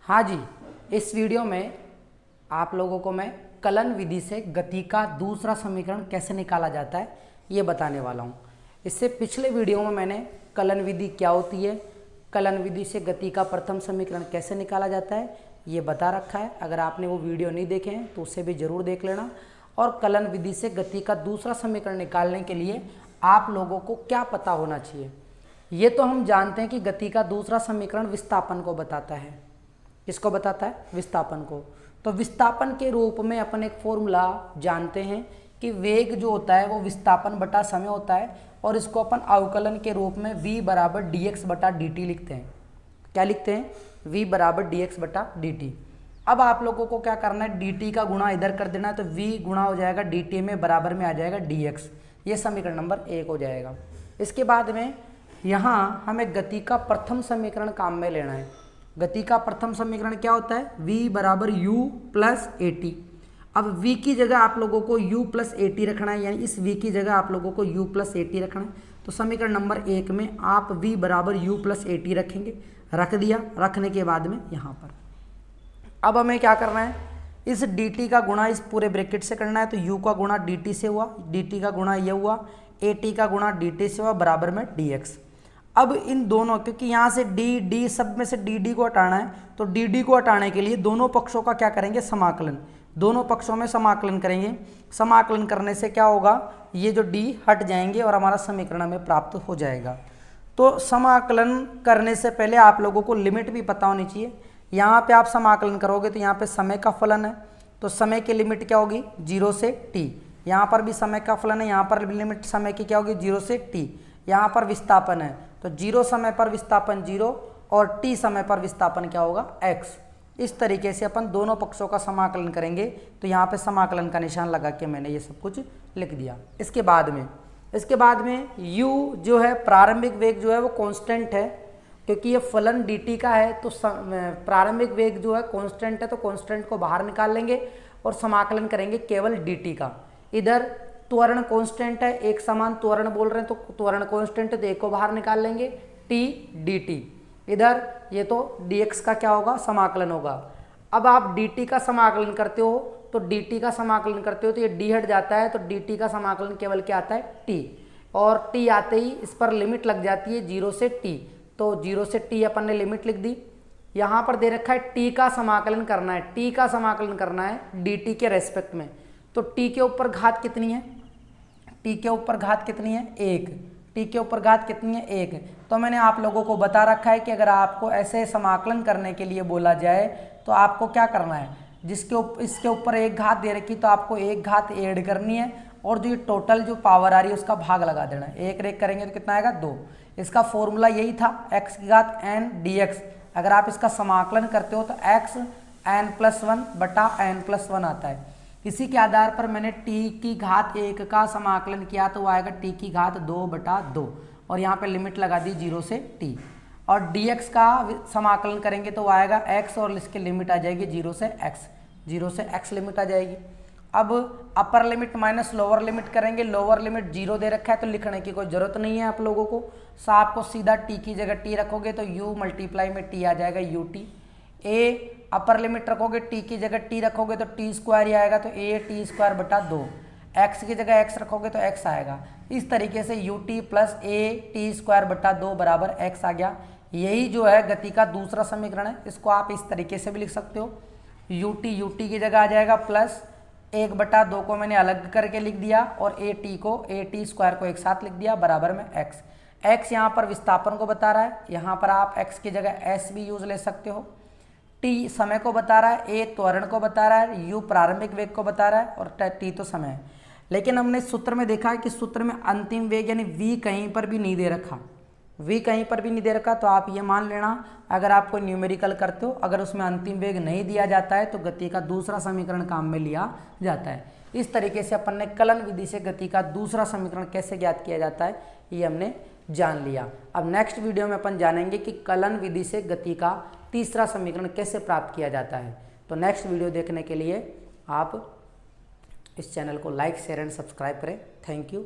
हाँ जी, इस वीडियो में आप लोगों को मैं कलन विधि से गति का दूसरा समीकरण कैसे निकाला जाता है ये बताने वाला हूँ। इससे पिछले वीडियो में मैंने कलन विधि क्या होती है, कलन विधि से गति का प्रथम समीकरण कैसे निकाला जाता है ये बता रखा है। अगर आपने वो वीडियो नहीं देखे हैं तो उसे भी ज़रूर देख लेना। और कलन विधि से गति का दूसरा समीकरण निकालने के लिए आप लोगों को क्या पता होना चाहिए। ये तो हम जानते हैं कि गति का दूसरा समीकरण विस्थापन को बताता है। किसको बताता है? विस्थापन को। तो विस्थापन के रूप में अपन एक फॉर्मूला जानते हैं कि वेग जो होता है वो विस्थापन बटा समय होता है, और इसको अपन अवकलन के रूप में v बराबर dx बटा dt लिखते हैं। क्या लिखते हैं? v बराबर dx बटा dt। अब आप लोगों को क्या करना है, dt का गुणा इधर कर देना है, तो v गुणा हो जाएगा dt में, बराबर में आ जाएगा dx। ये समीकरण नंबर 1 हो जाएगा। इसके बाद में यहाँ हमें गति का प्रथम समीकरण काम में लेना है। गति का प्रथम समीकरण क्या होता है? v बराबर u प्लस ए टी। अब v की जगह आप लोगों को u प्लस ए टी रखना है, यानी इस v की जगह आप लोगों को u प्लस ए टी रखना है। तो समीकरण नंबर 1 में आप v बराबर u प्लस ए टी रखेंगे। रख दिया। रखने के बाद में यहाँ पर अब हमें क्या करना है, इस dt का गुणा इस पूरे ब्रैकेट से करना है। तो u का गुणा dt से हुआ, dt का गुणा ये हुआ, at का गुणा dt से हुआ, बराबर में dx। अब इन दोनों, क्योंकि यहाँ से डी सब में से डी को हटाना है, तो डी को हटाने के लिए दोनों पक्षों का क्या करेंगे? समाकलन। दोनों पक्षों में समाकलन करेंगे। समाकलन करने से क्या होगा, ये जो डी हट जाएंगे और हमारा समीकरण हमें प्राप्त हो जाएगा। तो समाकलन करने से पहले आप लोगों को लिमिट भी पता होनी चाहिए। यहाँ पे आप समाकलन करोगे तो यहाँ पे समय का फलन है, तो समय की लिमिट क्या होगी? 0 से t। यहाँ पर भी समय का फलन है, यहाँ पर लिमिट समय की क्या होगी? 0 से t। यहाँ पर विस्थापन है, तो 0 समय पर विस्थापन 0 और t समय पर विस्थापन क्या होगा? x। इस तरीके से अपन दोनों पक्षों का समाकलन करेंगे। तो यहाँ पे समाकलन का निशान लगा के मैंने ये सब कुछ लिख दिया। इसके बाद में u जो है, प्रारंभिक वेग जो है वो कांस्टेंट है, क्योंकि ये फलन dt का है। तो प्रारंभिक वेग जो है कांस्टेंट है, तो कांस्टेंट को बाहर निकाल लेंगे और समाकलन करेंगे केवल dt का। इधर त्वरण कांस्टेंट है, एक समान त्वरण बोल रहे हैं, तो त्वरण कांस्टेंट है, तो एक को बाहर निकाल लेंगे, t dt। इधर ये तो dx का क्या होगा? समाकलन होगा। अब आप dt का समाकलन करते हो, तो dt का समाकलन करते हो तो ये d हट जाता है, तो dt का समाकलन केवल क्या आता है? t। और t आते ही इस पर लिमिट लग जाती है 0 से t। तो 0 से t अपन ने लिमिट लिख दी। यहाँ पर दे रखा है t का समाकलन करना है, t का समाकलन करना है dt के रेस्पेक्ट में। तो t के ऊपर घात कितनी है? t के ऊपर घात कितनी है? 1। t के ऊपर घात कितनी है? 1। तो मैंने आप लोगों को बता रखा है कि अगर आपको ऐसे समाकलन करने के लिए बोला जाए तो आपको क्या करना है, इसके ऊपर 1 घात दे रखी तो आपको 1 घात ऐड करनी है, और जो ये टोटल जो पावर आ रही है उसका भाग लगा देना है। 1 रेख करेंगे तो कितना आएगा? 2। इसका फॉर्मूला यही था, x की घात n dx। अगर आप इसका समाकलन करते हो तो x n+1 बटा n+1 आता है। इसी के आधार पर मैंने t की घात 1 का समाकलन किया, तो वो आएगा t की घात 2 बटा 2, और यहाँ पे लिमिट लगा दी 0 से t। और dx का समाकलन करेंगे तो वो आएगा x, और इसकी लिमिट आ जाएगी 0 से x। 0 से x लिमिट आ जाएगी। अब upper limit minus lower limit करेंगे। लोअर लिमिट 0 दे रखा है, तो लिखने की कोई ज़रूरत नहीं है आप लोगों को। आपको सीधा t की जगह t रखोगे तो u मल्टीप्लाई में t आ जाएगा ut। a अपर लिमिट रखोगे, t की जगह t रखोगे तो t स्क्वायर ही आएगा, तो a t स्क्वायर बटा 2। x की जगह x रखोगे तो x आएगा। इस तरीके से ut plus a t square बटा 2 बराबर x आ गया। यही जो है गति का दूसरा समीकरण है। इसको आप इस तरीके से भी लिख सकते हो, ut की जगह आ जाएगा प्लस 1 बटा 2 को मैंने अलग करके लिख दिया, और a t स्क्वायर को एक साथ लिख दिया, बराबर में x। x यहाँ पर विस्थापन को बता रहा है, यहाँ पर आप x की जगह s भी यूज ले सकते हो। t समय को बता रहा है, a त्वरण को बता रहा है, u प्रारंभिक वेग को बता रहा है, और t तो समय है। लेकिन हमने सूत्र में देखा है कि सूत्र में अंतिम वेग यानी v कहीं पर भी नहीं दे रखा। v कहीं पर भी नहीं दे रखा, तो आप ये मान लेना, अगर आप कोई न्यूमेरिकल करते हो, अगर उसमें अंतिम वेग नहीं दिया जाता है तो गति का दूसरा समीकरण काम में लिया जाता है। इस तरीके से अपन ने कलन विधि से गति का दूसरा समीकरण कैसे ज्ञात किया जाता है ये हमने जान लिया। अब नेक्स्ट वीडियो में अपन जानेंगे कि कलन विधि से गति का तीसरा समीकरण कैसे प्राप्त किया जाता है। तो नेक्स्ट वीडियो देखने के लिए आप इस चैनल को लाइक, शेयर एंड सब्सक्राइब करें। Thank you.